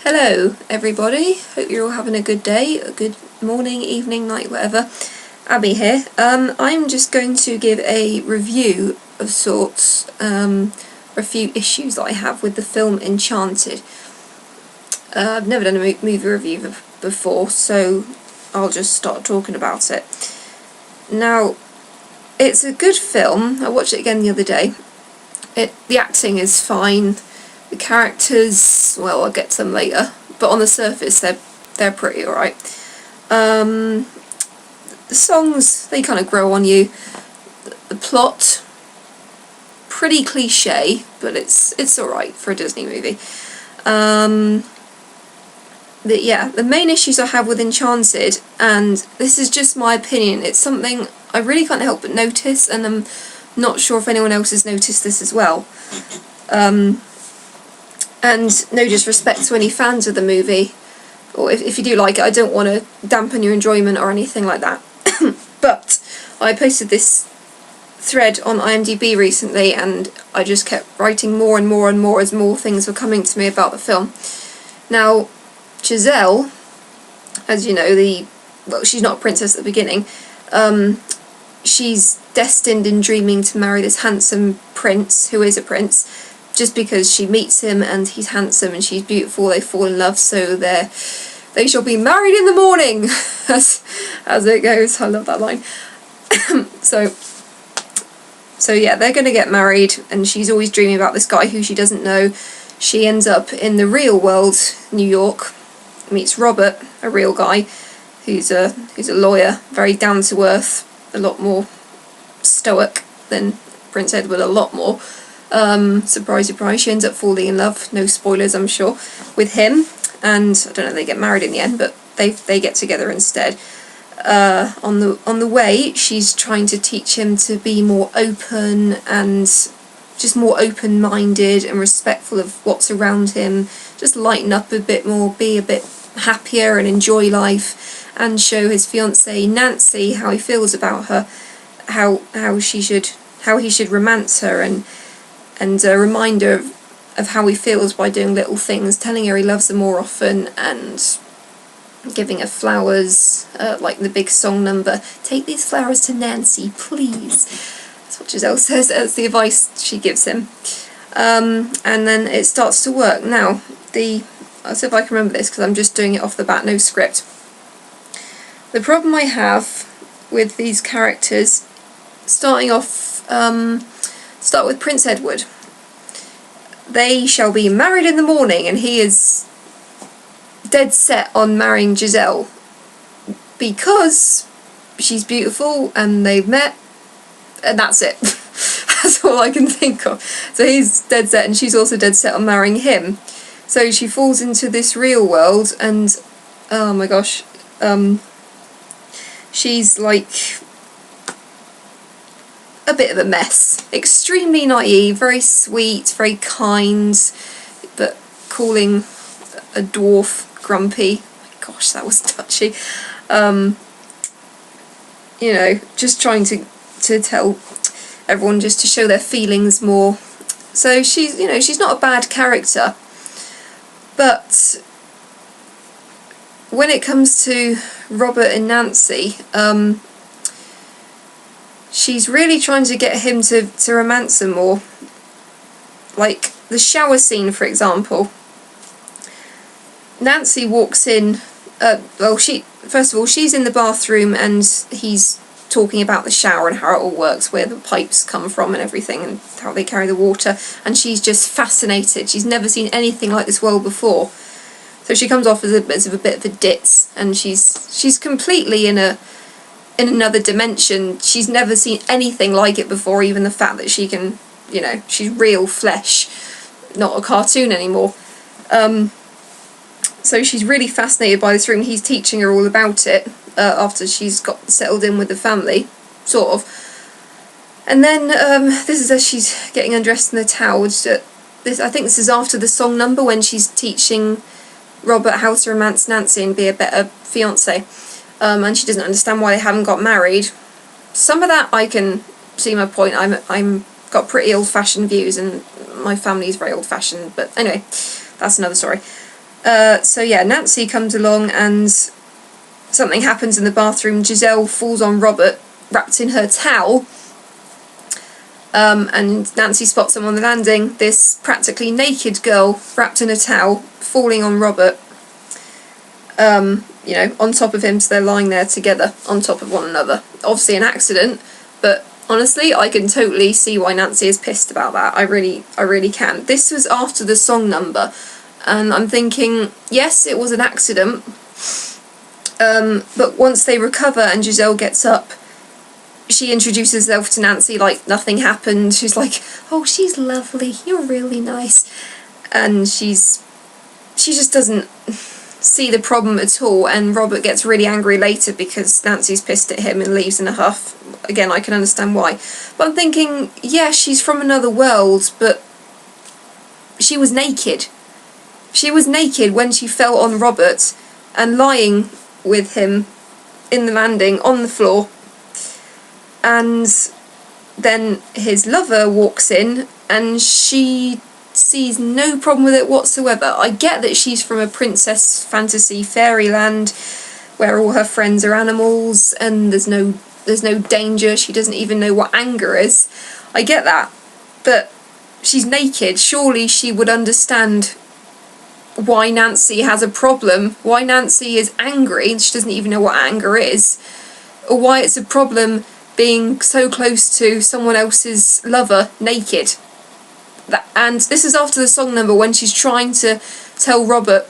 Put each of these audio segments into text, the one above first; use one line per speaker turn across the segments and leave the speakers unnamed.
Hello everybody, hope you're all having a good day, a good morning, evening, night, whatever. Abby here. I'm just going to give a review of sorts for a few issues that I have with the film Enchanted. I've never done a movie review before, so I'll just start talking about it. Now, it's a good film. I watched it again the other day. The acting is fine. The characters, well, I'll get to them later, but on the surface they're pretty alright. The songs, they kind of grow on you. The plot, pretty cliche, but it's alright for a Disney movie. But yeah, the main issues I have with Enchanted, and this is just my opinion, it's something I really can't help but notice, and I'm not sure if anyone else has noticed this as well. And no disrespect to any fans of the movie, or if you do like it, I don't want to dampen your enjoyment or anything like that. But I posted this thread on IMDb recently, and I just kept writing more and more and more as more things were coming to me about the film. Now, Giselle, as you know, well, she's not a princess at the beginning. She's destined and dreaming to marry this handsome prince, who is a prince, just because she meets him and he's handsome and she's beautiful. They fall in love, so they shall be married in the morning, as it goes. I love that line. So yeah, they're going to get married, and she's always dreaming about this guy who she doesn't know. She ends up in the real world, New York, meets Robert, a real guy, who's a lawyer, very down to earth, a lot more stoic than Prince Edward, a lot more. Surprise, surprise, she ends up falling in love, no spoilers I'm sure, with him, and I don't know if they get married in the end, but they get together instead. On the way, she's trying to teach him to be more open and just more open-minded and respectful of what's around him, just lighten up a bit more, be a bit happier and enjoy life, and show his fiancée Nancy how he feels about her, how he should romance her, and a reminder of how he feels by doing little things, telling her he loves her more often, and giving her flowers, like the big song number, "Take these flowers to Nancy, please." That's what Giselle says, that's the advice she gives him. And then it starts to work. Now, I'll see if I can remember this, because I'm just doing it off the bat, no script. The problem I have with these characters, start with Prince Edward. They shall be married in the morning, and he is dead set on marrying Giselle because she's beautiful and they've met, and that's it. That's all I can think of. So he's dead set, and she's also dead set on marrying him. So she falls into this real world, and oh my gosh, she's like a bit of a mess. Extremely naive, very sweet, very kind, but calling a dwarf grumpy. Gosh, that was touchy. You know, just trying to tell everyone just to show their feelings more. So she's not a bad character, but when it comes to Robert and Nancy, she's really trying to get him to romance her more. Like the shower scene, for example. Nancy walks in, first of all, she's in the bathroom and he's talking about the shower and how it all works, where the pipes come from and everything, and how they carry the water, and she's just fascinated. She's never seen anything like this world before. So she comes off as a bit of a ditz, and she's completely in another dimension. She's never seen anything like it before, even the fact that she can, she's real flesh, not a cartoon anymore. So she's really fascinated by this room. He's teaching her all about it after she's got settled in with the family, sort of. And then this is as she's getting undressed in the towel. I think this is after the song number, when she's teaching Robert how to romance Nancy and be a better fiancé. And she doesn't understand why they haven't got married. Some of that I can see my point. I'm got pretty old-fashioned views, and my family's very old-fashioned. But anyway, that's another story. So yeah, Nancy comes along and something happens in the bathroom. Giselle falls on Robert, wrapped in her towel. And Nancy spots him on the landing, this practically naked girl wrapped in a towel, falling on Robert, on top of him, so they're lying there together, on top of one another. Obviously an accident, but honestly, I can totally see why Nancy is pissed about that. I really can. This was after the song number, and I'm thinking, yes, it was an accident, but once they recover and Giselle gets up, she introduces herself to Nancy like nothing happened. She's like, oh, she's lovely, you're really nice. And she just doesn't see the problem at all, and Robert gets really angry later because Nancy's pissed at him and leaves in a huff. Again, I can understand why. But I'm thinking, yeah, she's from another world, but she was naked. She was naked when she fell on Robert and lying with him in the landing on the floor. And then his lover walks in and she sees no problem with it whatsoever. I get that she's from a princess fantasy fairyland where all her friends are animals and there's no danger. She doesn't even know what anger is. I get that. But she's naked. Surely she would understand why Nancy has a problem, why Nancy is angry and she doesn't even know what anger is, or why it's a problem being so close to someone else's lover naked. And this is after the song number when she's trying to tell Robert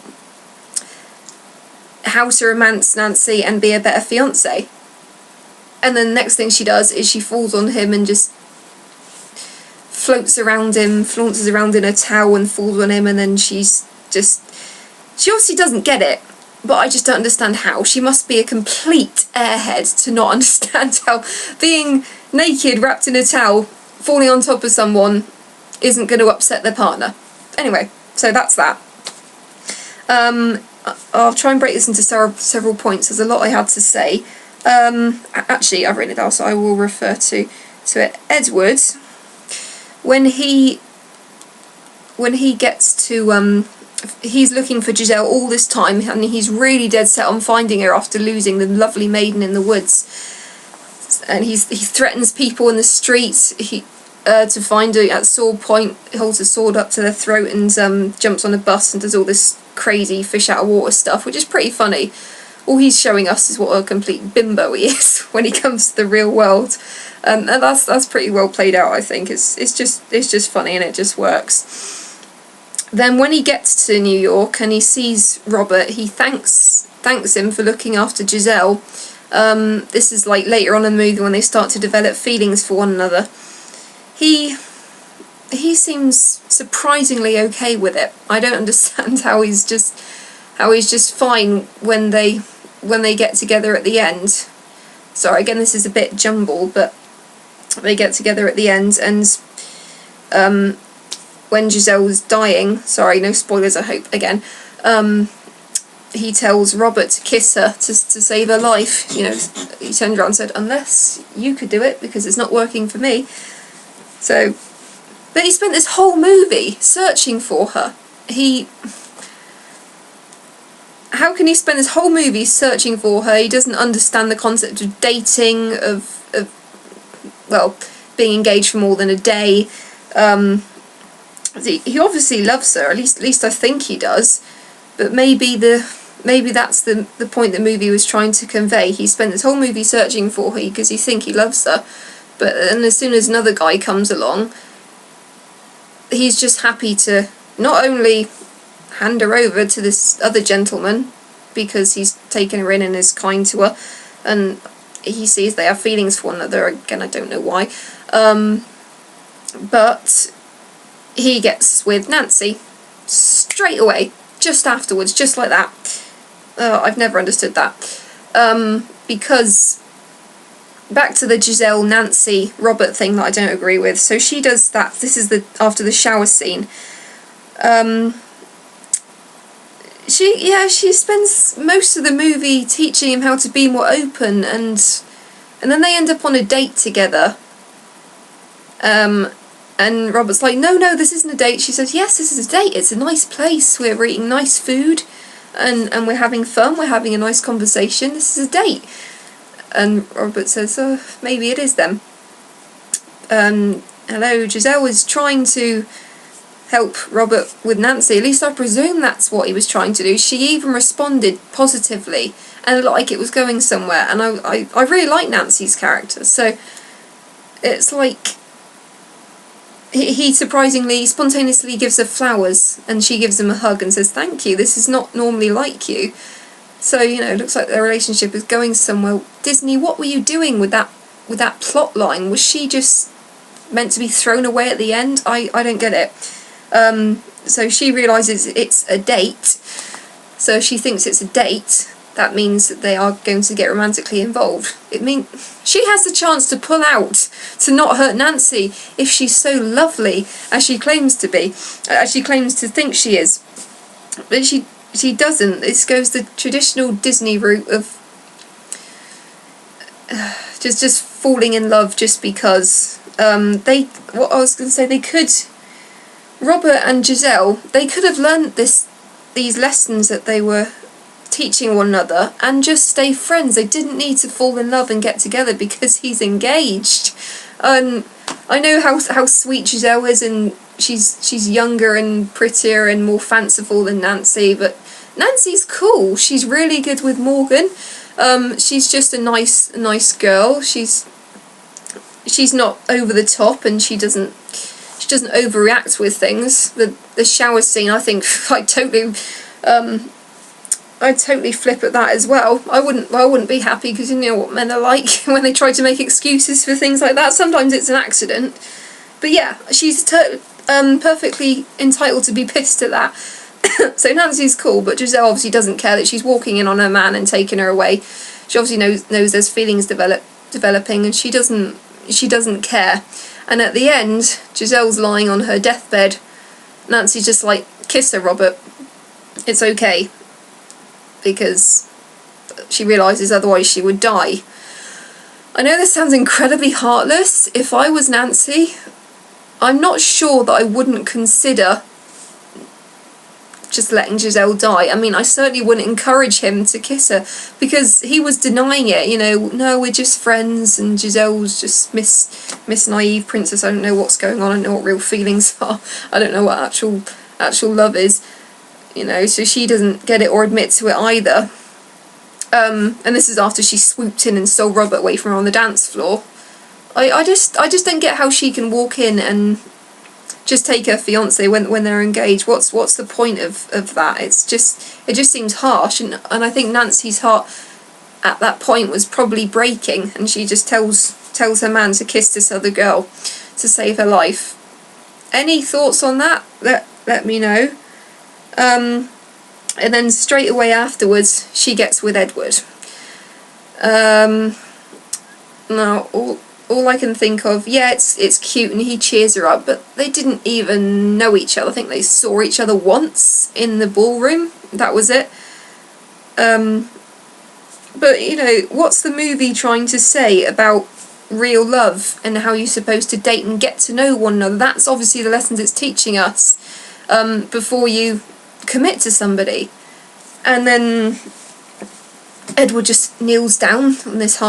how to romance Nancy and be a better fiancé. And then the next thing she does is she falls on him and just floats around him, flounces around in a towel and falls on him, and then she obviously doesn't get it, but I just don't understand how. She must be a complete airhead to not understand how being naked, wrapped in a towel, falling on top of someone isn't going to upset their partner. Anyway, so that's that. I'll try and break this into several points. There's a lot I had to say. Actually, I've written it down, so I will refer to it. Edward, when he gets to he's looking for Giselle all this time, and he's really dead set on finding her after losing the lovely maiden in the woods. And he threatens people in the streets to find her at sword point. He holds a sword up to their throat and jumps on a bus and does all this crazy fish out of water stuff, which is pretty funny. All he's showing us is what a complete bimbo he is when he comes to the real world, and that's pretty well played out. I think it's just funny and it just works. Then when he gets to New York and he sees Robert, he thanks him for looking after Giselle. This is like later on in the movie when they start to develop feelings for one another. He seems surprisingly okay with it. I don't understand how he's just fine when they get together at the end. Sorry, again, this is a bit jumbled, but they get together at the end, and when Giselle's dying, sorry, no spoilers, I hope, again, he tells Robert to kiss her to save her life. You know, he turned around and said, unless you could do it, because it's not working for me. So, but he spent this whole movie searching for her. How can he spend this whole movie searching for her? He doesn't understand the concept of dating, of being engaged for more than a day. He obviously loves her, at least I think he does, but maybe that's the point the movie was trying to convey. He spent this whole movie searching for her because he thinks he loves her, but then as soon as another guy comes along, he's just happy to not only hand her over to this other gentleman because he's taken her in and is kind to her, and he sees they have feelings for one another. Again, I don't know why, but he gets with Nancy straight away, just afterwards, just like that. I've never understood that, because back to the Giselle, Nancy, Robert thing that I don't agree with. So she does that. This is after the shower scene. She spends most of the movie teaching him how to be more open, and then they end up on a date together. And Robert's like, no, this isn't a date. She says, yes, this is a date. It's a nice place. We're eating nice food and we're having fun. We're having a nice conversation. This is a date. And Robert says, oh, maybe it is then. Hello, Giselle was trying to help Robert with Nancy. At least I presume that's what he was trying to do. She even responded positively and like it was going somewhere. And I really like Nancy's character. So it's like he surprisingly, spontaneously gives her flowers and she gives him a hug and says, thank you, this is not normally like you. So, it looks like their relationship is going somewhere. Disney, what were you doing with that plot line? Was she just meant to be thrown away at the end? I don't get it. So she realises it's a date. So if she thinks it's a date, that means that they are going to get romantically involved. It means she has the chance to pull out, to not hurt Nancy, if she's so lovely as she claims to be, as she claims to think she is. But she doesn't. This goes the traditional Disney route of just falling in love just because. What I was going to say, they could, Robert and Giselle, they could have learned these lessons that they were teaching one another and just stay friends. They didn't need to fall in love and get together because he's engaged. I know how sweet Giselle is, and she's younger and prettier and more fanciful than Nancy, but Nancy's cool. She's really good with Morgan. She's just a nice girl. She's not over the top, and she doesn't overreact with things. The shower scene, I think I'd totally flip at that as well. I wouldn't be happy, because you know what men are like when they try to make excuses for things like that. Sometimes it's an accident. But yeah, she's perfectly entitled to be pissed at that. So Nancy's cool, but Giselle obviously doesn't care that she's walking in on her man and taking her away. She obviously knows there's feelings developing, and she doesn't care. And at the end, Giselle's lying on her deathbed. Nancy's just like, kiss her, Robert. It's okay. Because she realises otherwise she would die. I know this sounds incredibly heartless. If I was Nancy, I'm not sure that I wouldn't consider just letting Giselle die. I mean, I certainly wouldn't encourage him to kiss her, because he was denying it, no, we're just friends, and Giselle's just Miss Naive Princess. I don't know what's going on, I don't know what real feelings are, I don't know what actual love is, so she doesn't get it or admit to it either. And this is after she swooped in and stole Robert away from her on the dance floor. I just don't get how she can walk in and just take her fiancé when they're engaged. What's the point of that? It just seems harsh, and I think Nancy's heart at that point was probably breaking, and she just tells her man to kiss this other girl to save her life. Any thoughts on that? Let me know. And then straight away afterwards, she gets with Edward. Now all I can think of, yeah, it's cute and he cheers her up, but they didn't even know each other. I think they saw each other once in the ballroom. That was it. But what's the movie trying to say about real love and how you're supposed to date and get to know one another? That's obviously the lessons it's teaching us before you commit to somebody. And then Edward just kneels down on this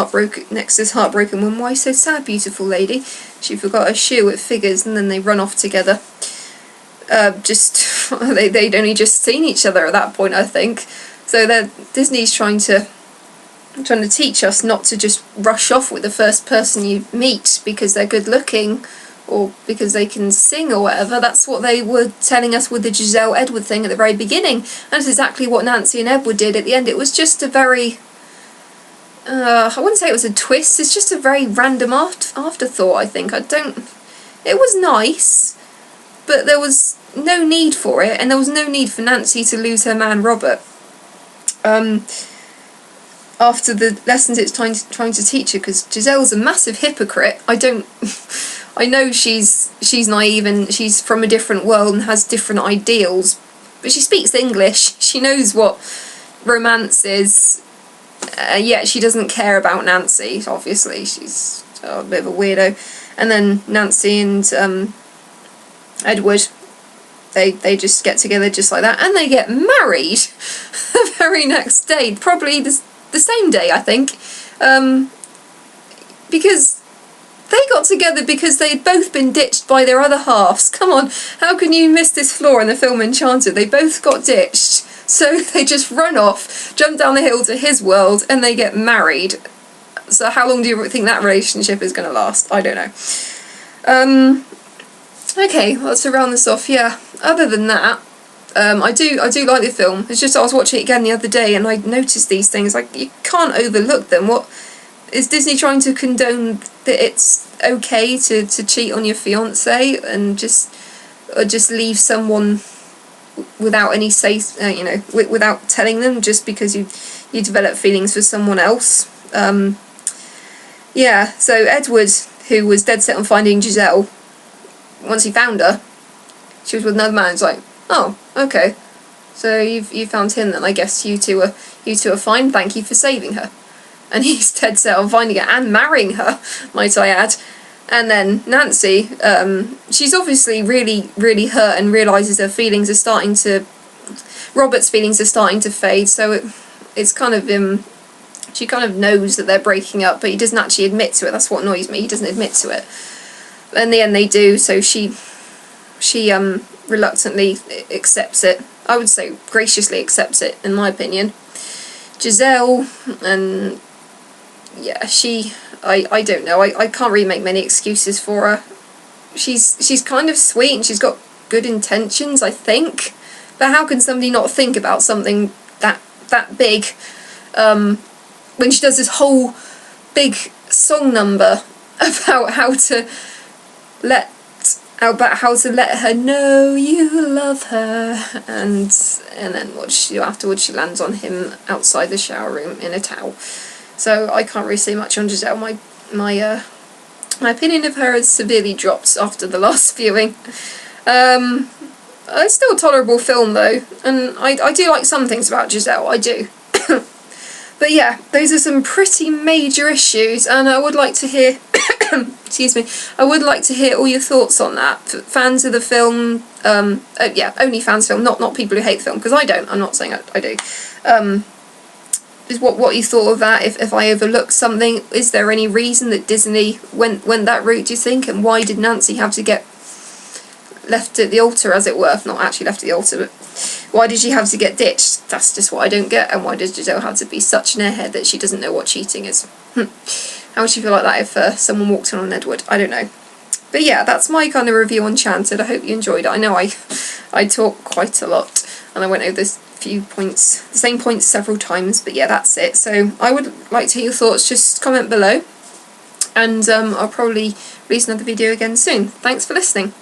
next to this heartbroken woman. Why so sad, beautiful lady? She forgot her shoe, it figures, and then they run off together. They'd only just seen each other at that point, I think. So Disney's trying to teach us not to just rush off with the first person you meet because they're good looking or because they can sing or whatever. That's what they were telling us with the Giselle Edward thing at the very beginning. That's exactly what Nancy and Edward did at the end. It was just a very I wouldn't say it was a twist, it's just a very random afterthought, I think. It was nice, but there was no need for it, and there was no need for Nancy to lose her man Robert. After the lessons it's trying to teach her, because Giselle's a massive hypocrite. I know she's naive and she's from a different world and has different ideals, but she speaks English, she knows what romance is, yet she doesn't care about Nancy. Obviously she's a bit of a weirdo. And then Nancy and Edward. They just get together just like that, and they get married the very next day, probably the same day, I think, because they got together because they'd both been ditched by their other halves. Come on, how can you miss this flaw in the film Enchanted? They both got ditched, so they just run off, jump down the hill to his world, and they get married. So how long do you think that relationship is going to last? I don't know. Okay, well, to round this off, yeah. Other than that, I do like the film. It's just I was watching it again the other day and I noticed these things. Like, you can't overlook them. What is Disney trying to condone that it's okay to cheat on your fiance and just leave someone without any say, without telling them, just because you develop feelings for someone else. Yeah. So Edward, who was dead set on finding Giselle, once he found her, she was with another man. It's like, oh, okay, so you found him then. I guess you two are fine. Thank you for saving her. And he's dead set on finding her and marrying her, might I add. And then Nancy, she's obviously really, really hurt and realises her feelings are starting to. Robert's feelings are starting to fade. So it's kind of she kind of knows that they're breaking up, but he doesn't actually admit to it. That's what annoys me. He doesn't admit to it. In the end they do, so she reluctantly accepts it. I would say graciously accepts it, in my opinion. Giselle, and yeah, I don't know, I can't really make many excuses for her. She's kind of sweet and she's got good intentions, I think, but how can somebody not think about something that big when she does this whole big song number about how to let her know you love her, and then what she do afterwards, she lands on him outside the shower room in a towel. So I can't really say much on Giselle. My opinion of her has severely dropped after the last viewing. It's still a tolerable film though, and I do like some things about Giselle, I do. But yeah, those are some pretty major issues, and I would like to hear excuse me, I would like to hear all your thoughts on that. Fans of the film, only fans of film, not people who hate the film, because I don't, I'm not saying I do. Is what you thought of that, if I overlooked something. Is there any reason that Disney went that route, do you think, and why did Nancy have to get left at the altar, as it were? Not actually left at the altar, but why did she have to get ditched? That's just what I don't get. And why does Giselle have to be such an airhead that she doesn't know what cheating is? How would she feel like that if someone walked in on Edward? I don't know. But yeah, that's my kind of review on Enchanted. I hope you enjoyed it. I know I talk quite a lot, and I went over this few points, the same points several times, but yeah, that's it. So I would like to hear your thoughts. Just comment below, and I'll probably release another video again soon. Thanks for listening.